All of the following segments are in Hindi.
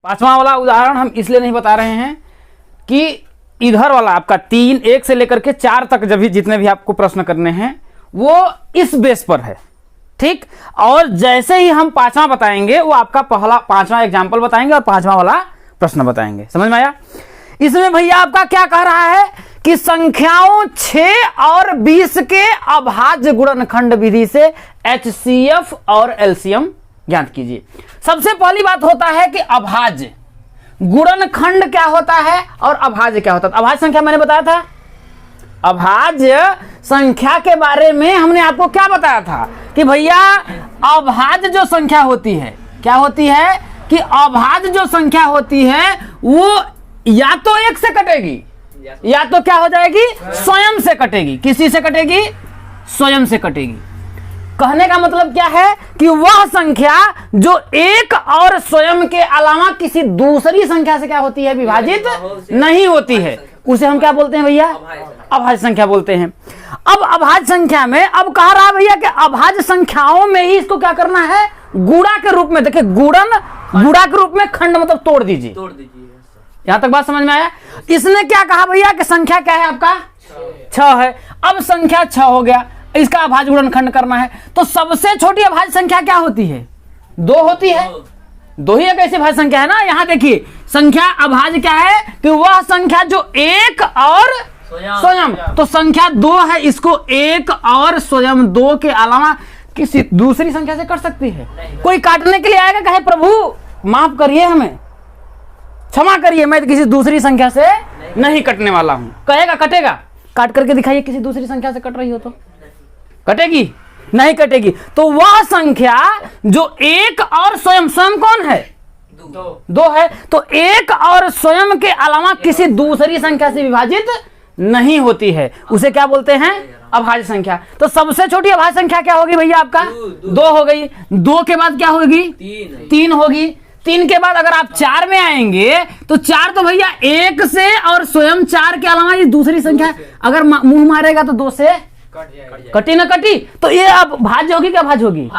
पांचवा वाला उदाहरण हम इसलिए नहीं बता रहे हैं कि इधर वाला आपका 3 1 से लेकर के 4 तक जब भी जितने भी आपको प्रश्न करने हैं वो इस बेस पर है, ठीक। और जैसे ही हम पांचवा बताएंगे वो आपका पहला पांचवा एग्जाम्पल बताएंगे और पांचवा वाला प्रश्न बताएंगे। समझ में आया? इसमें भैया आपका क्या कह रहा है कि संख्याओं 6 और 20 के अभाज्य गुणनखंड विधि से HCF और LCM ज्ञात कीजिए। सबसे पहली बात होता है कि अभाज्य गुणनखंड क्या होता है और अभाज्य क्या होता है। अभाज्य संख्या मैंने बताया था, अभाज्य संख्या के बारे में हमने आपको क्या बताया था कि भैया अभाज्य जो संख्या होती है क्या होती है कि अभाज्य जो संख्या होती है वो या तो 1 से कटेगी या तो क्या हो जाएगी, स्वयं से कटेगी। किसी से कटेगी? स्वयं से कटेगी। कहने का मतलब क्या है कि वह संख्या जो 1 और स्वयं के अलावा किसी दूसरी संख्या से क्या होती है, विभाजित नहीं होती है, उसे हम क्या बोलते हैं भैया, अभाज्य संख्या बोलते हैं। अब अभाज्य संख्या में अब कह रहा है भैया कि अभाज्य संख्याओं में ही इसको क्या करना है, गुणा के रूप में। देखिए गुणा के रूप में खंड मतलब तोड़ दीजिए। यहां तक बात समझ में आया? इसने क्या कहा भैया कि संख्या क्या है आपका 6 है। अब संख्या 6 हो गया, इसका अभाज्य गुणनखंड करना है तो सबसे छोटी अभाज्य संख्या क्या होती है, 2 होती है। 2 ही एक ऐसी अभाज्य संख्या है ना। यहां देखिए संख्या अभाज्य क्या है कि वह संख्या जो 1 और स्वयं, तो संख्या 2 है, इसको 1 और स्वयं 2 के अलावा किसी दूसरी संख्या से कर सकती है। कोई काटने के लिए आएगा, कहे प्रभु माफ करिए, हमें क्षमा करिए, मैं किसी दूसरी संख्या से नहीं कटने वाला हूं, कहेगा? कटेगा? काट करके दिखाइए किसी दूसरी संख्या से कट रही हो तो कटेगी? नहीं कटेगी। तो वह संख्या जो 1 और स्वयं कौन है, 2 है, तो 1 और स्वयं के अलावा किसी दूसरी संख्या से विभाजित नहीं होती है, उसे क्या बोलते हैं, अभाज्य संख्या। तो सबसे छोटी अभाज्य संख्या क्या होगी भैया आपका 2 हो गई। 2 के बाद क्या होगी, 3 होगी। 3 के बाद अगर आप 4 में आएंगे तो 4 तो भैया 1 से और स्वयं 4 के अलावा ये दूसरी संख्या अगर मुंह मारेगा तो 2 से कटी ना कटी, तो ये अब भाज्य होगी क्या भाज्य होगी,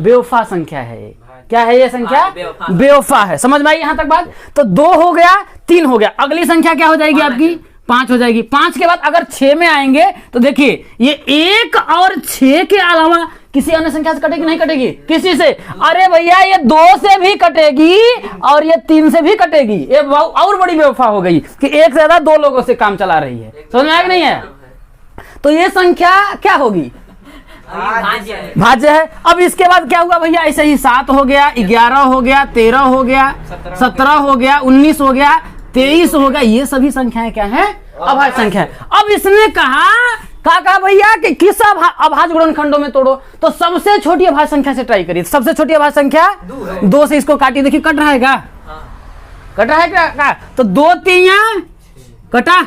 बेवफा संख्या है। क्या है ये संख्या, बेवफा है। समझ में आई यहां तक बात? तो 2 हो गया, 3 हो गया, अगली संख्या क्या हो जाएगी आपकी 5 हो जाएगी। 5 के बाद अगर 6 में आएंगे तो देखिए ये 1 और 6 के अलावा किसी अन्य संख्या से कटेगी नहीं कटेगी, किसी से? अरे भैया ये 2 से भी कटेगी और ये 3 से भी कटेगी। ये और बड़ी बेवफा हो गई कि 1 से ज्यादा 2 लोगों से काम चला रही है। समझ में आया कि नहीं है? तो ये संख्या क्या होगी, भाज्य है। अब इसके बाद क्या हुआ भैया, ऐसे ही 7 हो गया, 11 हो गया, 13 हो गया, 17 हो गया, 19 हो गया, 23 हो गया। ये सभी संख्याएं क्या है, अभाज्य संख्या है। अब इसने कहा भैया कि किस अभाज्य गुणनखंडों में तोड़ो, तो सबसे छोटी अभाज्य संख्या से ट्राई करिए। सबसे छोटी अभाज्य संख्या 2 से इसको काटिए, देखिए कट रहा है क्या, कटा है क्या? तो 2 3 कटा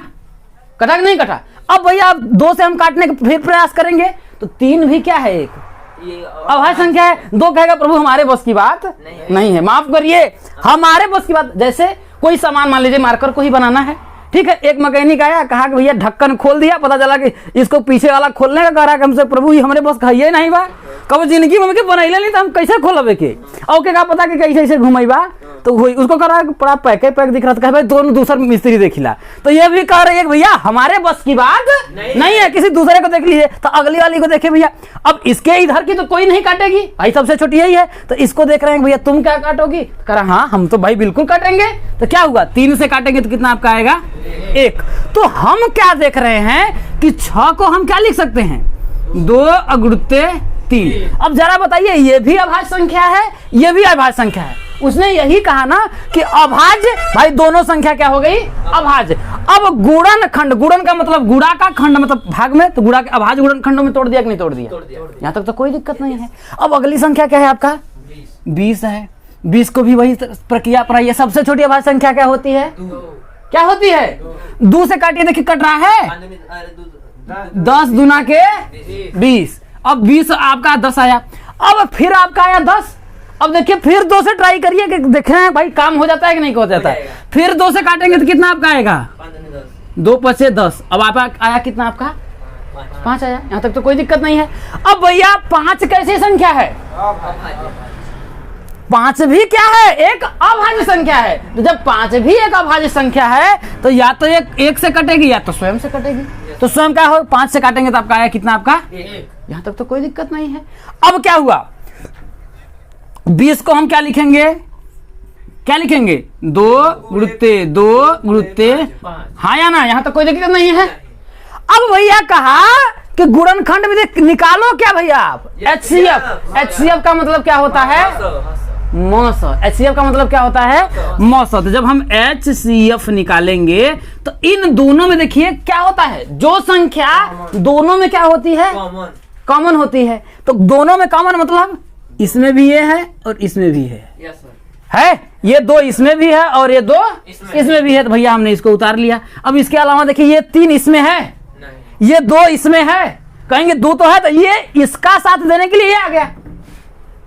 कि नहीं कटा? अब भैया अब 2 से हम काटने का फिर प्रयास करेंगे तो 3 भी क्या है, एक अभाज्य संख्या है। 2 कहेगा प्रभु हमारे बस की बात नहीं है, माफ करिए हमारे बस की बात। जैसे कोई सामान मान लीजिए मार्कर को ही बनाना है, ठीक है, एक मैकेनिक आया, कहा कि भैया ढक्कन खोल दिया, पता चला कि इसको पीछे वाला खोलने का कह रहा है कि हमसे प्रभु ये हमारे बस खाइए नहीं बा, कब जिंदगी में बनैले नहीं तो हम कैसे खोलबे के, और के का पता कि कैसे ऐसे घुमाईबा, तो उसको कह रहा है पूरा पैक दिख रहा था, भाई दोनों दूसरा मिस्त्री देख ला। तो ये भी कह रहे हैं भैया हमारे बस की बात नहीं है, किसी दूसरे को देख लीजिए। तो अगली वाली को देखे भैया, अब इसके इधर की तो कोई नहीं काटेगी भाई, सबसे छोटी यही है, तो इसको देख रहे हैं भैया तुम क्या काटोगी, कह रहा हाँ हम तो भाई बिल्कुल काटेंगे। तो क्या हुआ, 3 से काटेंगे तो कितना आपका आएगा 1। तो हम क्या देख रहे हैं कि 6 को हम क्या लिख सकते हैं, 2 अगुणित 3। अब जरा बताइए ये भी अभाज्य संख्या है, ये भी अभाज्य संख्या है। उसने यही कहा ना कि अभाज्य, भाई दोनों संख्या क्या हो गई, अभाज्य। अब गुणनखंड, गुणन का मतलब गुणा का, खंड मतलब भाग में, तो गुणा के अभाज्य गुणनखंडों में तोड़ दिया कि नहीं तोड़ दिया? यहां तक तो कोई दिक्कत नहीं है। अब अगली संख्या क्या है आपका 20 है। 20 को भी वही प्रक्रिया अपनाइए। सबसे छोटी अभाज्य संख्या क्या होती है, क्या होती है, 2 से काटिए, देखिए कट रहा है, 10 दूना के 20। अब 20 आपका 10 आया, अब फिर आपका आया 10। अब देखिए फिर 2 से ट्राई करिए कि देखें भाई काम हो जाता है कि नहीं हो जाता है। फिर 2 से काटेंगे तो कितना आपका आएगा, 2 + 10। अब आपका आया कितना, आपका 5 आया। यहां तक तो कोई दिक्कत नहीं है। अब भैया 5 कैसी संख्या है, 5 अभाज्य संख्या है। उसने यही कहा ना कि अभाज्य, भाई दोनों संख्या क्या होती है, अभाज्य। अब गुणनखंड, गुणन का मतलब गुणा का, खंड मतलब भाग में, तो गुणा के अभाज्य गुणनखंडों में तोड़ दिया कि नहीं तोड़ दिया? यहां तक तो कोई दिक्कत नहीं है। अब भैया 5 कैसी संख्या है, 5 भी क्या है, एक अभाज्य संख्या है। तो जब 5 भी एक अभाज्य संख्या है तो या तो एक से कटेगी या तो स्वयं से कटेगी। तो स्वयं क्या हो, 5 से काटेंगे तो आपका आया कितना, आपका 1। यहां तक तो कोई दिक्कत नहीं है। अब क्या हुआ, 20 को हम क्या लिखेंगे, क्या लिखेंगे, 2 गुणुत्ते 2 गुणुत्ते, हाँ या ना, यहां तक कोई दिक्कत नहीं है। अब भैया कहा कि गुणनखंड विधि निकालो क्या भैया आप, HCF। HCF का मतलब क्या होता है, मौस। HCF का मतलब क्या होता है, मौस। तो जब हम HCF निकालेंगे तो इन दोनों में देखिए क्या होता है, जो संख्या दोनों में क्या होती है, कॉमन होती है। तो दोनों में कॉमन मतलब इसमें भी ये है और इसमें भी है, ये 2 इसमें भी है और ये 2 इसमें भी है। तो भैया हमने इसको उतार लिया। अब इसके अलावा देखिए ये 3 इसमें है, ये 2 इसमें है, कहेंगे 2 तो है, तो ये इसका साथ देने के लिए ये आ गया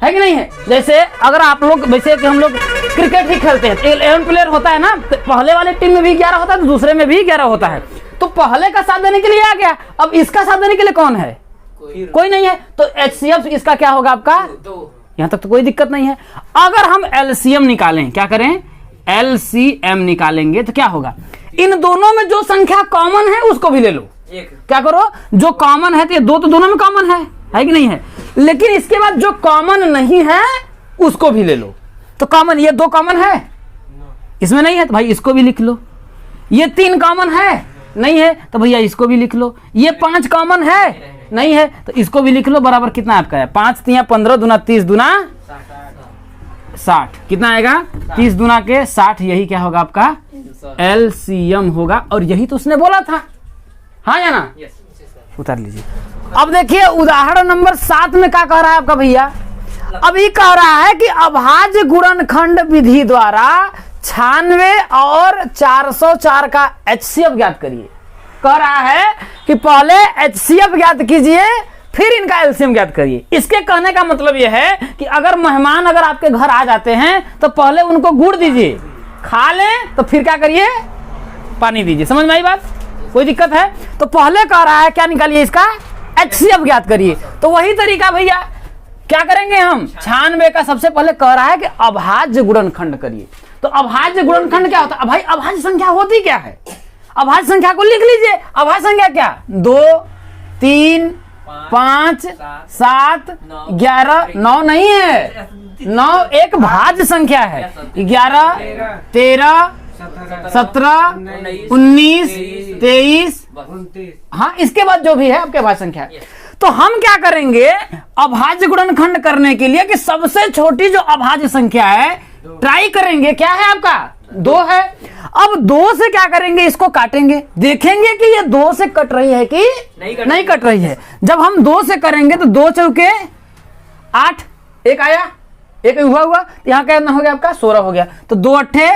है कि नहीं है। जैसे अगर आप लोग, वैसे कि हम लोग क्रिकेट ही खेलते हैं, 11 प्लेयर होता है ना, तो पहले वाले टीम में भी 11 होता है तो दूसरे में भी 11 होता है। तो पहले का साथ देने के लिए आ गया, अब इसका साथ देने के लिए कौन है, कोई नहीं है। तो HCF इसका क्या होगा, आपका 2। यहां तक तो कोई दिक्कत नहीं है। अगर हम LCM निकालें, क्या करें, LCM निकालेंगे तो क्या होगा, इन दोनों में जो संख्या कॉमन है उसको भी ले लो। क्या करो, जो कॉमन है तो ये 2 तो दोनों में कॉमन है कि नहीं है, लेकिन इसके बाद जो कॉमन नहीं है उसको भी ले लो। तो कॉमन, ये 2 कॉमन है, इसमें नहीं है तो भाई इसको भी लिख लो। ये 3 कॉमन है, नहीं है तो भैया इसको भी लिख लो। ये 5 कॉमन है, नहीं है तो इसको भी लिख लो। बराबर कितना आपका है, 5 3 15 दूना 30 दूना 60, कितना आएगा, 30 दूना के 60। यही क्या होगा, आपका LCM होगा। और यही तो उसने बोला था, हाँ या ना, उतार लीजिए। अब देखिए उदाहरण नंबर 7 में क्या कह रहा है आपका भैया, अभी कह रहा है कि अभाज्य गुणनखंड विधि द्वारा 96 और 404 का HCF ज्ञात करिए। कह रहा है कि पहले HCF ज्ञात कीजिए फिर इनका LCM ज्ञात करिए। इसके कहने का मतलब यह है कि अगर मेहमान अगर आपके घर आ जाते हैं तो पहले उनको गुड़ दीजिए, खा लें तो फिर क्या करिए, पानी दीजिए। समझ में आई बात, कोई दिक्कत है। तो पहले कह रहा है क्या निकालिए, इसका HCF ज्ञात करिए। तो वही तरीका भैया क्या करेंगे हम, 96 का सबसे पहले कह रहा है कि अभाज्य गुणनखंड करिए। तो अभाज्य गुणनखंड क्या होता है, भाई अभाज्य संख्या होती क्या है, अभाज्य संख्या को लिख लीजिए। अभाज्य संख्या क्या, 2 3 5 7 11, 9 नहीं है, 9 एक भाज्य संख्या है। 11 13 17 19 23, हाँ इसके बाद जो भी है आपके अभाज्य संख्या। तो हम क्या करेंगे, अभाज्य गुणनखंड करने के लिए कि सबसे छोटी जो अभाज्य संख्या है ट्राई करेंगे, क्या है आपका 2 है। अब 2 से क्या करेंगे, इसको काटेंगे, देखेंगे कि ये 2 से कट रही है कि नहीं कट रही है। जब हम 2 से करेंगे तो 2 चौके 8, एक आया, एक हुआ, यहाँ क्या हो गया आपका 16 हो गया। तो 2 अट्ठे,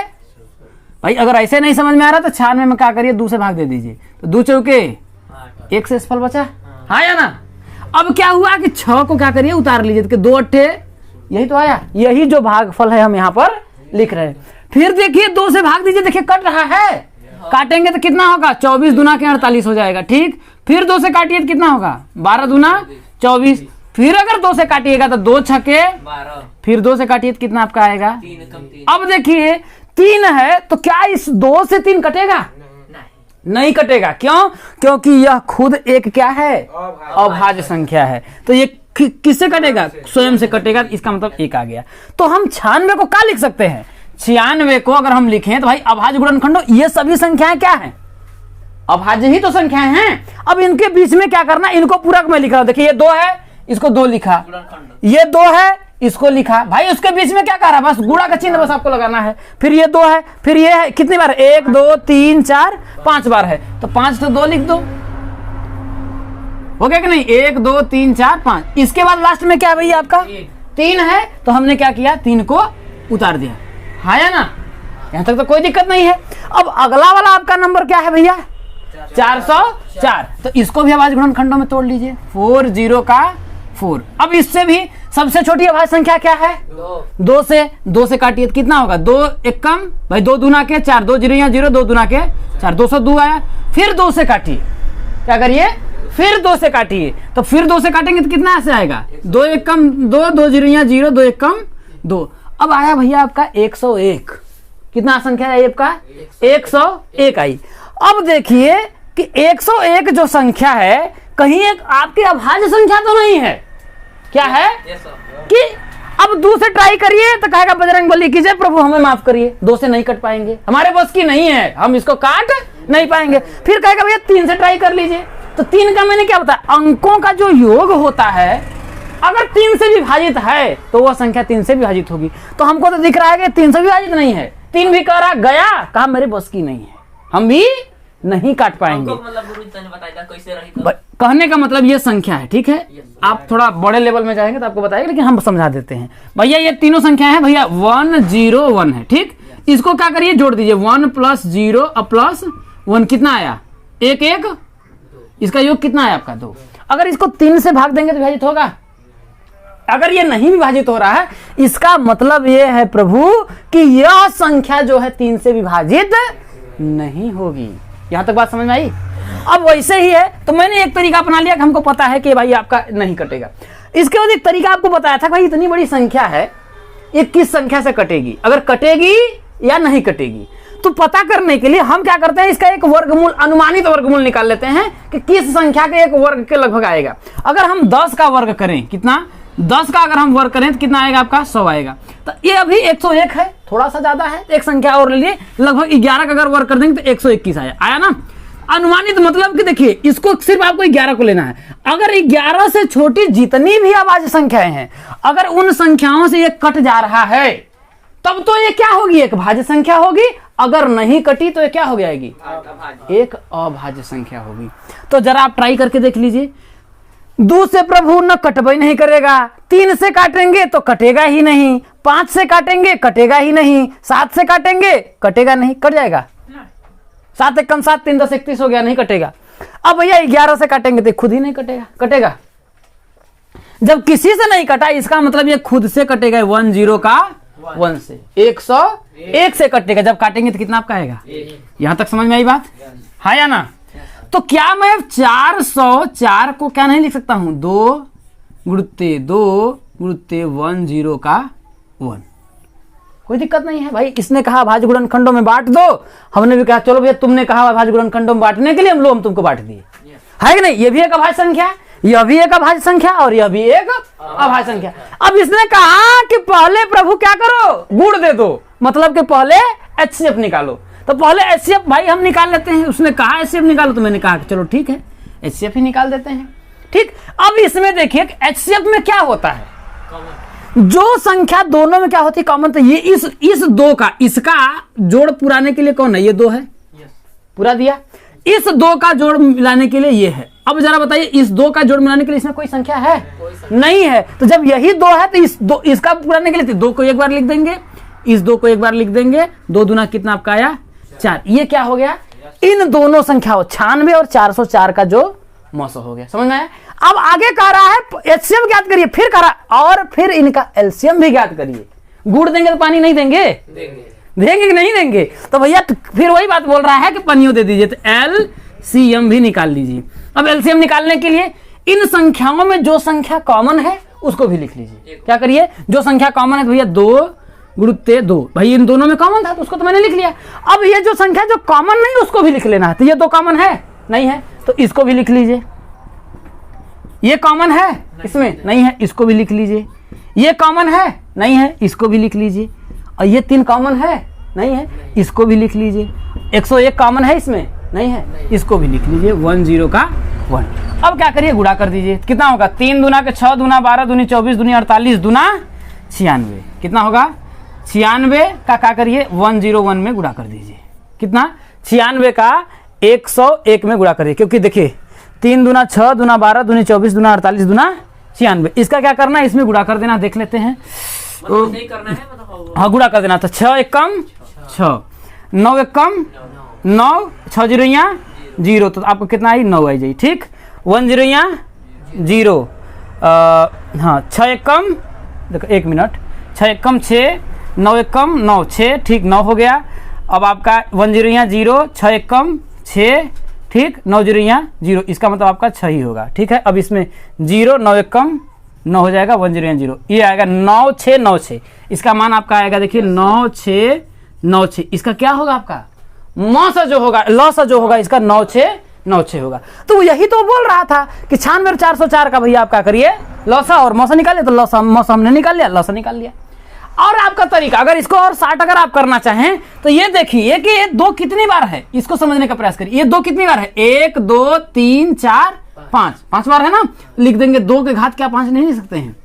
भाई अगर ऐसे नहीं समझ में आ रहा तो 96 में क्या करिए, 2 से भाग दे दीजिए। तो 2 चौके 1 से सफल बचा, हाँ या ना। अब क्या हुआ कि 6 को क्या करिए, उतार लीजिए। तो 2 अट्ठे, यही तो आया, यही जो भागफल है हम यहाँ पर लिख रहे हैं। फिर देखिए 2 से भाग दीजिए, देखिए कट रहा है, काटेंगे तो कितना होगा, 24 दूना के 48 हो जाएगा, ठीक। फिर 2 से काटिए तो कितना होगा, 12 दूना 24। फिर अगर 2 से काटिएगा तो 2 छके 12, फिर 2 से काटिए तो कितना आपका आएगा 3। अब देखिए 3 है तो क्या इस 2 से 3 कटेगा, नहीं कटेगा। क्यों, क्योंकि यह खुद एक क्या है, अभाज्य संख्या है। तो ये किससे कटेगा, स्वयं से कटेगा। इसका मतलब 1 आ गया। तो हम 96 को क्या लिख सकते हैं, 96 को अगर हम लिखें तो भाई अभाज्य गुणनखंडों, ये सभी संख्याएं क्या हैं, अभाज्य ही तो संख्याएं हैं। अब इनके बीच में क्या करना, इनको पूरक में लिख रहा हूं। देखिए ये 2 है, इसको 2 लिखा, ये 2 है, इसको लिखा। भाई उसके बीच में क्या कर रहा है, बस गुणा का चिन्ह बस आपको लगाना है। फिर ये 2 है, फिर ये है, कितनी बार, 1 2 3 4 5 बार है। तो 5 तो 2 लिख दो, हो गया कि नहीं, 1 2 3 4 5। इसके बाद लास्ट में क्या है भैया आपका 3 है, तो हमने क्या किया, 3 को उतार दिया, हाँ या ना। यहां तक तो कोई दिक्कत नहीं है। अब अगला वाला आपका नंबर क्या है भैया, 404। तो इसको भी अभाज्य गुणनखंडों में तोड़ लीजिए, 4 0 का 4। अब इससे भी सबसे छोटी अभाज्य संख्या क्या है, 2 से काटिए तो कितना होगा, 2 1 कम, भाई 2 दूना के 4, 2 0 0, 2 दूना के 4, 202 आया। फिर 2 से काटिए, क्या करिए, फिर 2 से काटिए। तो फिर 2 से काटेंगे तो कितना ऐसे आएगा, 2 1 कम 2, 2 0 0, 2 1 कम 2। अब आया भैया आपका 101, कितना संख्या है आपका 101 आई। अब देखिए कि 101 जो संख्या है कहीं एक आपकी अभाज्य संख्या तो नहीं है, क्या है कि अब 2 से ट्राई करिए तो कहेगा बजरंगबली कीजिए प्रभु हमें माफ करिए, 2 से नहीं कट पाएंगे, हमारे बस की नहीं है, हम इसको काट नहीं पाएंगे। फिर कहेगा भैया 3 से ट्राई कर लीजिए, तो 3 का मैंने क्या बताया, अंकों का जो योग होता है अगर 3 से विभाजित है तो वह संख्या 3 से विभाजित होगी। तो हमको तो दिख रहा है कि 3 से विभाजित नहीं है, 3 भी कह रहा गया, कहा मेरे बस की नहीं है, हम भी नहीं काट पाएंगे। मतलब गुरु जी ने बताया कैसे रही, कहने का मतलब ये संख्या है, ठीक है। आप थोड़ा बड़े लेवल में जाएंगे तो आपको बताएगा, लेकिन हम समझा देते हैं। भैया ये तीनों संख्या है भैया 1 0 1 है, ठीक। इसको क्या करिए, जोड़ दीजिए, 1 + 0 + 1 कितना आया 1 1, इसका योग कितना है आपका 2। अगर इसको 3 से भाग देंगे तो विभाजित होगा। अगर ये नहीं विभाजित हो रहा है इसका मतलब ये है प्रभु कि यह संख्या जो है 3 से विभाजित नहीं होगी। यहां तक बात समझ में आई। अब वैसे ही है तो मैंने एक तरीका अपना लिया कि हमको पता है कि भाई आपका नहीं कटेगा। इसके बाद एक तरीका आपको बताया था भाई इतनी बड़ी संख्या है ये किस संख्या से कटेगी, अगर कटेगी या नहीं कटेगी। तो पता करने के लिए हम क्या करते हैं, इसका एक वर्गमूल, अनुमानित वर्गमूल निकाल लेते हैं कि किस संख्या के एक वर्ग के लगभग आएगा। अगर हम 10 का वर्ग करें, कितना 10 का अगर हम वर्ग करें तो कितना आएगा आपका 100 आएगा। तो ये अभी 101 है, थोड़ा सा ज्यादा है, एक संख्या और ले लिए, लगभग 11 का अगर वर्ग कर देंगे तो 121 आया ना। अनुमानित मतलब कि देखिए इसको सिर्फ आपको 11 को लेना है। अगर 11 से छोटी जितनी भी अभाज्य संख्याएं हैं अगर उन संख्याओं से ये कट जा रहा है तब तो ये क्या होगी, एक भाज्य संख्या होगी। अगर नहीं कटी तो ये क्या हो जाएगी, एक अभाज्य संख्या होगी। तो जरा आप ट्राई करके देख लीजिए। 2 से प्रभु न कटबई नहीं करेगा, 3 से काटेंगे तो कटेगा ही नहीं, 5 से काटेंगे कटेगा ही नहीं, 7 से काटेंगे कटेगा नहीं, कट जाएगा 7 1 कम 7 3 10 31 हो गया, नहीं कटेगा। अब भैया 11 से काटेंगे तो खुद ही नहीं कटेगा, कटेगा। जब किसी से नहीं कटा इसका मतलब ये खुद से कटेगा। 1 0 का 1 से 101 से कटेगा, जब काटेंगे तो कितना आपका आएगा। यहां तक समझ में आई बात है या ना। तो क्या मैं 404 को क्या नहीं लिख सकता हूं, 2 × 1 0 का 1, कोई दिक्कत नहीं है भाई। इसने कहा अभाज्य गुणनखंडों में बांट दो, हमने भी कहा चलो भैया तुमने कहा अभाज्य गुणनखंडों में बांटने के लिए हम तुमको बांट दिए, है कि नहीं। ये भी एक अभाज्य संख्या, यह भी एक अभाज्य संख्या और यह भी एक अभाज्य संख्या। अब इसने कहा कि पहले प्रभु क्या करो, गुण दे दो, मतलब कि पहले HCF निकालो। तो पहले HCF भाई हम निकाल लेते हैं। उसने कहा HCF निकालो तो मैंने कहा कि चलो ठीक है HCF ही निकाल देते हैं, ठीक। अब इसमें देखिए HCF में क्या होता है, जो संख्या दोनों में क्या होती है कॉमन। तो ये इस 2 का इसका जोड़ पुराने के लिए कौन है, ये 2 है, पूरा दिया। इस 2 का जोड़ मिलाने के लिए ये है। अब जरा बताइए इस 2 का जोड़ मिलाने के लिए इसमें कोई संख्या है, नहीं है। तो जब यही 2 है तो इसका पुराने के लिए 2 को एक बार लिख देंगे, इस 2 को एक बार लिख देंगे, 2 दूना कितना आपका आया 4। ये क्या हो गया, इन दोनों संख्याओं 96 और 404 का जो मौसम हो गया। समझ में आया। अब आगे कह रहा है HCF ज्ञात करिए, फिर कह रहा और फिर इनका LCM भी ज्ञात करिए। गुड़ देंगे तो पानी नहीं देंगे, देंगे कि नहीं देंगे। तो भैया फिर वही बात बोल रहा है कि पानियों दे दीजिए, तो LCM भी निकाल लीजिए। अब LCM निकालने के लिए इन संख्याओं में जो संख्या कॉमन है उसको भी लिख लीजिए। क्या करिए, जो संख्या कॉमन है तो भैया 2 × 2, भाई इन दोनों में कॉमन था तो उसको तो मैंने लिख लिया। अब ये जो संख्या जो कॉमन नहीं उसको भी लिख लेना है। तो ये 2 कॉमन है, नहीं है तो इसको भी लिख लीजिए। ये कॉमन है इसमें, नहीं है, इसको भी लिख लीजिए। ये कॉमन है, नहीं है, इसको भी लिख लीजिए। और ये 3 कॉमन है, नहीं है, इसको भी लिख लीजिए। 101 कॉमन है इसमें, नहीं है, इसको भी लिख लीजिए। 1 0 का 1। अब क्या करिए, गुणा कर दीजिए। कितना होगा, 3 दूना के 6 दूना 12 दूनी 24 दूनी 48 दूना 96। कितना होगा 96 का क्या करिए 101 में गुणा कर दीजिए। कितना 96 का 101 में गुणा करिए, क्योंकि देखिए 3 दूना 6 दूना 12 दूनी 24 दूना 48 दूना 96। इसका क्या करना है, इसमें गुणा कर देना, देख लेते हैं। नहीं करना है, मतलब हाँ गुणा कर देना। तो 6 1 कम 6, 9 1 कम 9, 6 0 यहाँ 0, तो आपको कितना आई 9 आई जाए, ठीक। 1 0 यहाँ 0, हाँ 6 1 कम, देखो 1 मिनट, 6 1 कम 6, 9 1 कम 9, 6, ठीक 9 हो गया। अब आपका 1 0 यहाँ 0, 6 1 कम 6, ठीक 9 0 यहाँ 0, इसका मतलब आपका 6 ही होगा, ठीक है। अब इसमें 0 9 1 कम 9 हो जाएगा 1010, ये आएगा 9696। इसका मान आपका आएगा देखिए 9696। इसका क्या होगा आपका मौसा जो होगा, लौसा जो होगा इसका 9696 होगा। तो यही तो बोल रहा था कि 96,404 का भैया आप क्या करिए लौसा और मौसा निकालिए। तो लौसा मौसा हमने निकाल लिया, लौसा निकाल लिया। और आपका तरीका अगर इसको और 60 अगर आप करना चाहें तो ये देखिए कि ये 2 कितनी बार है, इसको समझने का प्रयास करिए। ये 2 कितनी बार है, 1 2 3 4 5 बार है ना। लिख देंगे 2 के घात क्या 5 नहीं लिख सकते हैं,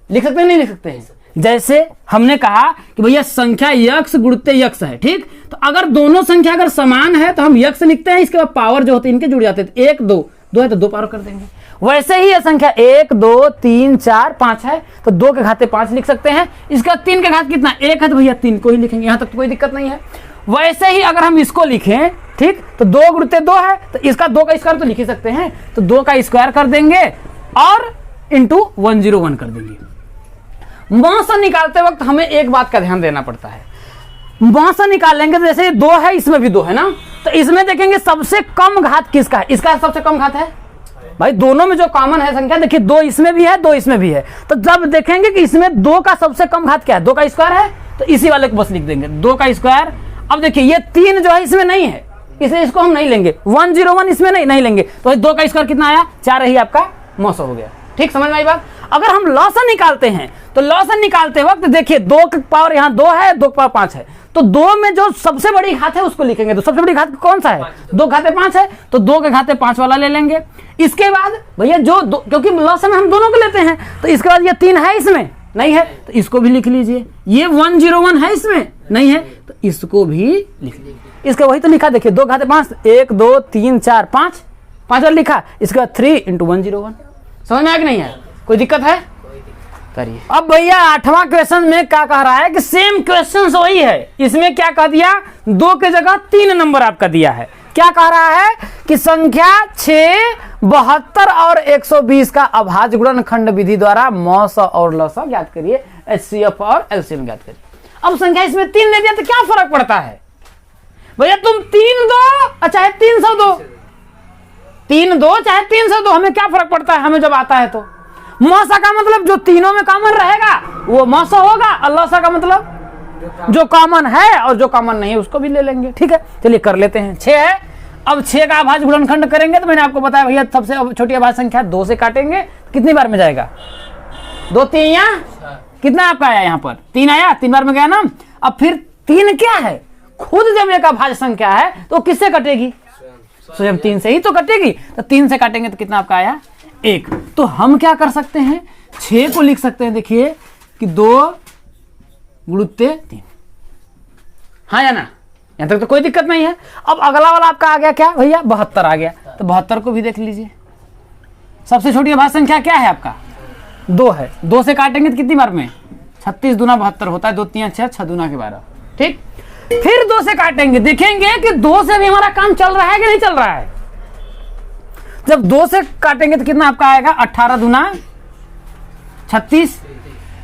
लिख सकते हैं नहीं लिख सकते हैं। जैसे हमने कहा कि भैया संख्या यक्ष गुणित यक्ष है, ठीक। तो अगर दोनों संख्या अगर समान है तो हम यक्ष लिखते हैं, इसके बाद पावर जो होते हैं इनके जुड़ जाते हैं। 1 2 2 है तो 2 पावर कर देंगे। वैसे ही ये संख्या 1 2 3 4 5 है तो 2 के घाते 5 लिख सकते हैं। इसका 3 के घात कितना 1 है तो भैया 3 को ही लिखेंगे, यहां तक तो कोई दिक्कत नहीं है। वैसे ही अगर हम इसको लिखें, ठीक, तो 2 गुणित 2 है तो इसका 2 का स्क्वायर तो लिख ही सकते हैं, तो 2 का स्क्वायर कर देंगे और इंटू 101 कर देंगे। मौसा निकालते वक्त हमें एक बात का ध्यान देना पड़ता है। मौसा निकालेंगे तो जैसे 2 है इसमें भी 2 है ना, तो इसमें देखेंगे सबसे कम घात किसका है, इसका सबसे कम घात है भाई। दोनों में जो कॉमन है संख्या देखिए 2 इसमें भी है 2 इसमें भी है, तो जब देखेंगे कि इसमें 2 का सबसे कम घात क्या है, 2 का स्क्वायर है, तो इसी वाले को बस लिख देंगे 2 का स्क्वायर। अब देखिए ये 3 जो है इसमें नहीं है, इसे इसको हम नहीं लेंगे, 101 इसमें नहीं लेंगे, तो 2 का स्क्वायर कितना आया 4 ही आपका मौसा हो गया। ठीक, समझ में आई बात। अगर हम लॉसन निकालते हैं तो लॉसन निकालते वक्त देखिए 2 का पावर यहाँ 2 है, 2 का पावर 5 है, तो 2 में जो सबसे बड़ी घात है उसको लिखेंगे। तो सबसे बड़ी घात कौन सा है, 2 घाते 5 है, तो 2 के घाते 5 वाला ले लेंगे। इसके बाद भैया जो क्योंकि लॉसन हम दोनों को लेते हैं, तो इसके बाद ये 3 है इसमें नहीं है तो इसको भी लिख लीजिए। ये 101 है इसमें नहीं है तो इसको भी लिख लीजिए। इसका वही तो लिखा देखिए 2 घाते 5, 1 2 3 4 5 वाला लिखा, इसका 3 इंटू 101। समझ में आया कि नहीं है, कोई दिक्कत है करिए। अब भैया 8वां क्वेश्चन में क्या कह रहा है कि सेम क्वेश्चन वही है, इसमें क्या कह दिया 2 के जगह 3 नंबर आपका दिया है। क्या कह रहा है कि संख्या 6, 72 और 120 का अभाज्य गुणनखंड विधि द्वारा मौसा और लौसा ज्ञात करिए, एचसीएफ और एलसीएम ज्ञात करिए। अब संख्या इसमें 3 दे दिया तो क्या फर्क पड़ता है भैया, तुम 3 दो चाहे 300 दो, 3 दो चाहे 300 दो, हमें क्या फर्क पड़ता है, हमें जब आता है तो। मौसा का मतलब जो तीनों में कॉमन रहेगा वो मौसा होगा, और लौसा का मतलब जो कॉमन है और जो कॉमन नहीं है उसको भी ले लेंगे। ठीक है, चलिए कर लेते हैं। 6 है, अब 6 का अभाज्य गुणनखंड करेंगे तो मैंने आपको बताया भैया सबसे छोटी अभाज्य संख्या 2 से काटेंगे, कितनी बार में जाएगा 2 3 या कितना आपका आया यहाँ पर 3 आया, 3 बार में गया ना। अब फिर 3 क्या है, खुद जब एक अभाज्य संख्या है तो किससे कटेगी, स्वयं 3 से ही तो कटेगी। तो 3 से काटेंगे तो कितना आपका आया 1। तो हम क्या कर सकते हैं 6 को लिख सकते हैं देखिए कि 2 गुणित 3, हाँ या ना, यहां तक तो कोई दिक्कत नहीं है। अब अगला वाला आपका आ गया क्या भैया 72 आ गया, तो 72 को भी देख लीजिए। सबसे छोटी अभाज्य संख्या क्या है आपका 2 है, 2 से काटेंगे तो कितनी बार में 36 दूना 72 होता है, 2 3 6 6 दूना के 12। ठीक, फिर 2 से काटेंगे, देखेंगे कि 2 से भी हमारा काम चल रहा है कि नहीं चल रहा है। जब 2 से काटेंगे तो कितना आपका आएगा 18 दूना 36।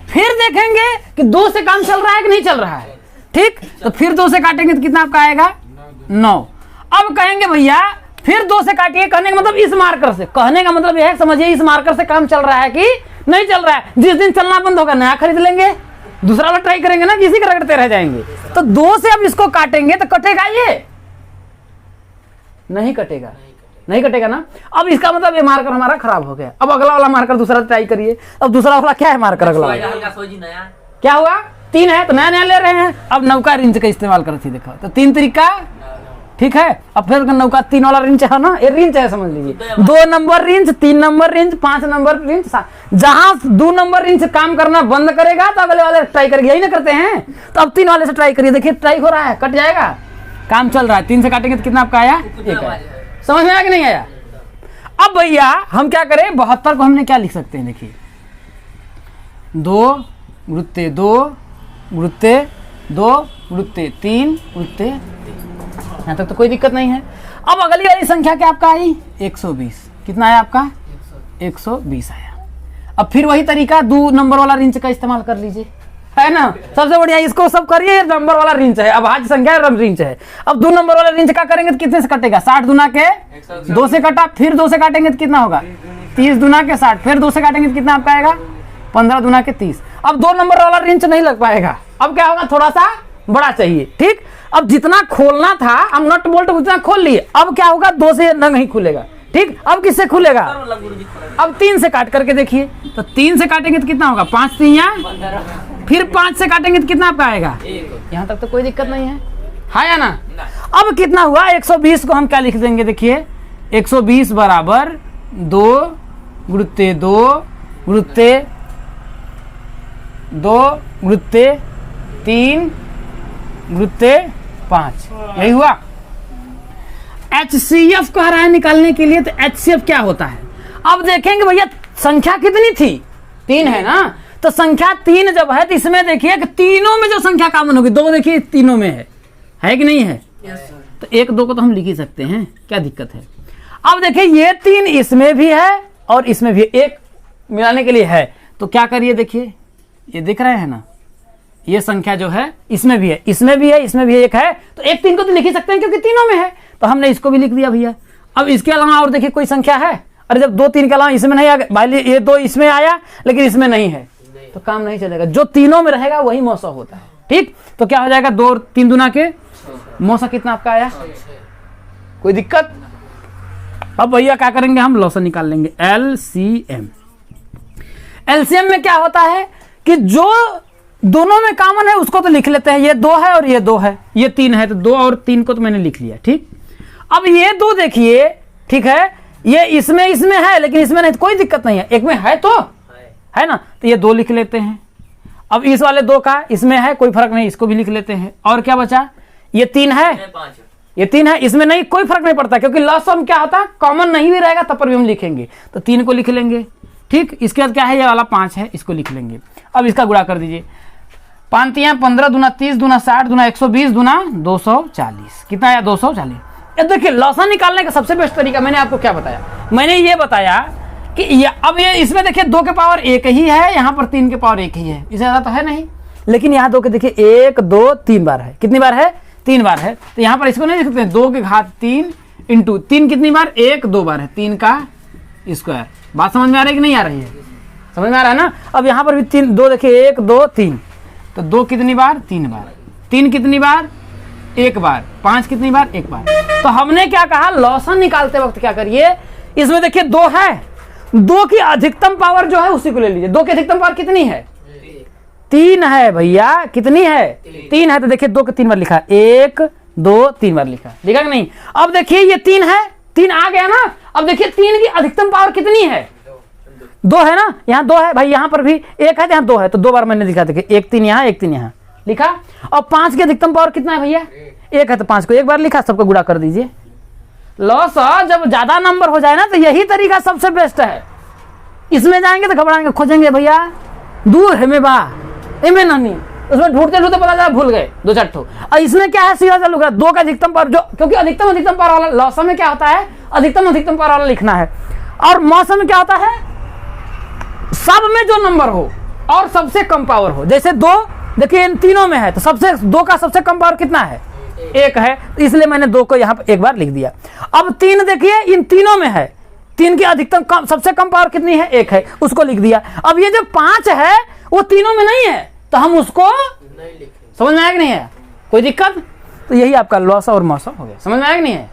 फिर देखेंगे कि 2 से काम चल रहा है कि नहीं चल रहा है। ठीक, तो फिर 2 से काटेंगे तो कितना आपका आएगा 9। अब कहेंगे भैया फिर 2 से काटिए, कहने का मतलब इस मार्कर से, कहने का मतलब यह है समझिए इस मार्कर से काम चल रहा है कि नहीं चल रहा है। जिस दिन चलना बंद होगा नया खरीद लेंगे, दूसरा वाला ट्राई करेंगे ना, इसी का रगड़ते रह जाएंगे। तो 2 से अब इसको काटेंगे तो कटेगा, ये नहीं कटेगा, नहीं कटेगा ना। अब इसका मतलब ये मार्कर हमारा खराब हो गया। अब अगला वाला मार्कर दूसरा ट्राई करिए। अब दूसरा वाला क्या है मार्कर अगला वाला क्या हुआ 3 है तो नया नया ले रहे हैं। अब नौका रिंच का इस्तेमाल करती देखो तो 3 तरीका ठीक है। अब फिर नौका 3 वाला रिंच है ना, ये रिंच है समझ लीजिए, 2 number wrench, 3 number wrench, 5 number wrench. जहां 2 नंबर रिंच काम करना बंद करेगा तो अगले वाले ट्राई करेंगे, यही ना करते हैं। तो अब 3 वाले से ट्राई करिए, देखिए ट्राई हो रहा है, कट जाएगा, काम चल रहा है। 3 से काटेंगे तो कितना आपका आया 1 आया। समझ में आया कि नहीं आया। अब भैया हम क्या करें 72 को हमने क्या लिख सकते हैं देखिए 2 गुणित 2 गुणित 2 गुणित 3 गुणित 3, यहाँ तक तो कोई दिक्कत नहीं है। अब अगली वाली संख्या क्या आपका आई 120, कितना आया आपका 120 आया। अब फिर वही तरीका 2 नंबर वाला रिंच का इस्तेमाल कर लीजिए, है ना, सबसे बढ़िया इसको सब करिए। नंबर वाला रिंच है, अभाज्य संख्या रिंच है। अब 2 नंबर वाला रिंच का करेंगे तो कितने से कटेगा 60 दूना के 2 से कटा, फिर 2 से काटेंगे तो कितना होगा 30 दूना के 60, फिर 2 से काटेंगे तो कितना आपका आएगा 15 दूना के 30। अब 2 नंबर वाला रिंच नहीं लग पाएगा, अब क्या होगा थोड़ा सा बड़ा चाहिए। ठीक, अब जितना खोलना था हम नट बोल्ट उतना खोल लिए, अब क्या होगा 2 से नहीं खुलेगा। ठीक, अब किससे खुलेगा, अब 3 से काट करके देखिए, तो 3 से काटेंगे तो कितना होगा 5 3 या, फिर 5 से काटेंगे तो कितना आपका आएगा, यहाँ तक तो कोई दिक्कत नहीं है या ना। अब कितना हुआ 120 को हम क्या लिख देंगे, देखिए 120 बराबर 2 गुणित्ते 2 गुणित्ते 2 गुणित्ते 3 गुणित्ते 5, यही हुआ। HCF कह रहा है निकालने के लिए, तो HCF क्या होता है। अब देखेंगे भैया संख्या कितनी थी, 3 है ना, तो संख्या 3 जब है तो इसमें देखिए कि तीनों में जो संख्या कॉमन होगी 2, देखिए तीनों में है कि नहीं है। तो 1 2 को तो हम लिख ही सकते हैं, क्या दिक्कत है। अब देखिए ये 3 इसमें भी है और इसमें भी 1 मिलाने के लिए है, तो क्या करिए, देखिए ये दिख रहे हैं ना, ये संख्या जो है इसमें भी है, इसमें भी है, इसमें भी 1 है, तो 1 3 को तो लिख ही सकते हैं क्योंकि तीनों में है, तो हमने इसको भी लिख दिया भैया। अब इसके अलावा और देखिए कोई संख्या है, अरे जब 2 3 के अलावा इसमें नहीं आ गया भाई, ये 2 इसमें आया लेकिन इसमें नहीं है तो काम नहीं चलेगा, जो तीनों में रहेगा वही मौसा होता है। ठीक, तो क्या हो जाएगा 2 3 दूना के मौसा कितना आपका आया, कोई दिक्कत। अब भैया क्या करेंगे, हम लॉसन निकाल लेंगे, LCM। LCM में क्या होता है कि जो दोनों में कॉमन है उसको तो लिख लेते हैं, ये 2 है और ये 2 है, ये 3 है, तो 2 और 3 को तो मैंने लिख लिया। ठीक, अब ये 2 देखिए, ठीक है, ये इसमें है लेकिन इसमें नहीं, तो कोई दिक्कत नहीं है, एक में है तो है ना, तो ये 2 लिख लेते हैं। अब इस वाले 2 का इसमें है, कोई फर्क नहीं, इसको भी लिख लेते हैं। और क्या बचा, ये 3 है, ये 3 है, इसमें नहीं, कोई फर्क नहीं पड़ता क्योंकि लॉसम क्या होता है कॉमन नहीं भी रहेगा तब पर भी हम लिखेंगे, तो 3 को लिख लेंगे। ठीक, इसके बाद क्या है, ये वाला 5 है, इसको लिख लेंगे। अब इसका गुणा कर दीजिए, 5 3 15 दूना 30 दूना 60 दूना 120 दूना 240, कितना आया 240। देखिए लॉसन निकालने का सबसे बेस्ट तरीका मैंने आपको क्या बताया, मैंने ये बताया कि अब ये इसमें देखिए 2 के पावर 1 ही है, यहाँ पर 3 के पावर 1 ही है, इससे ज़्यादा तो है नहीं, लेकिन यहाँ 2 के देखिए 1 2 3 बार है, कितनी बार है 3 बार है, तो यहाँ पर इसको नहीं लिख सकते 2 के घात 3 इंटू 3 कितनी बार 1 2 बार है, 3 का स्क्वायर। बात समझ में आ रही है कि नहीं आ रही है, समझ में आ रहा है ना। अब यहाँ पर भी 3 2 देखिए 1 2 3, तो 2 कितनी बार 3 बार, 3 कितनी बार 1 बार, 5 कितनी बार 1 बार। तो हमने क्या कहा, लॉसन निकालते वक्त क्या करिए, इसमें देखिए 2 है, 2 की अधिकतम पावर जो है उसी को ले लीजिए। 2 की अधिकतम पावर कितनी है 3 है भैया, कितनी है 3 है, तो देखिए 2 के 3 बार लिखा, 1 2 3 बार लिखा कि नहीं। अब देखिए ये 3 है, 3 आ गया ना। अब देखिए 3 की अधिकतम पावर कितनी है 2 है ना, यहाँ 2 है भाई, यहाँ पर भी 1 है, यहाँ 2 है, तो 2 बार मैंने लिखा, देखिए 1 3 यहाँ 1 3 यहाँ लिखा। और 5 की अधिकतम पावर कितना है भैया 1 है, तो 5 को 1 बार लिखा, सबको गुणा कर दीजिए। लॉस जब ज्यादा नंबर हो जाए ना तो यही तरीका सबसे बेस्ट है। इसमें जाएंगे तो घबराएंगे, खोजेंगे भैया दूर है में बा एमे नहीं, उसमें ढूंढते ढूंढते पता चला भूल गए 2 4 ठो। और इसमें क्या है सीधा चालू 2 का अधिकतम पावर, जो क्योंकि अधिकतम पावर वाला लॉस में क्या होता है अधिकतम पावर वाला लिखना है। और मौसम में क्या होता है सब में जो नंबर हो और सबसे कम पावर हो, जैसे 2 देखिए इन तीनों में है, तो सबसे 2 का सबसे कम पावर कितना है 1 है, तो इसलिए मैंने 2 को यहाँ पर 1 बार लिख दिया। अब 3 देखिए इन तीनों में है, 3 की अधिकतम कम सबसे कम पावर कितनी है 1 है, उसको लिख दिया। अब ये जो 5 है वो तीनों में नहीं है, तो हम उसको समझ में आया कि नहीं है, कोई दिक्कत। तो यही आपका लॉस और मौसम हो गया, समझ में आया कि नहीं है।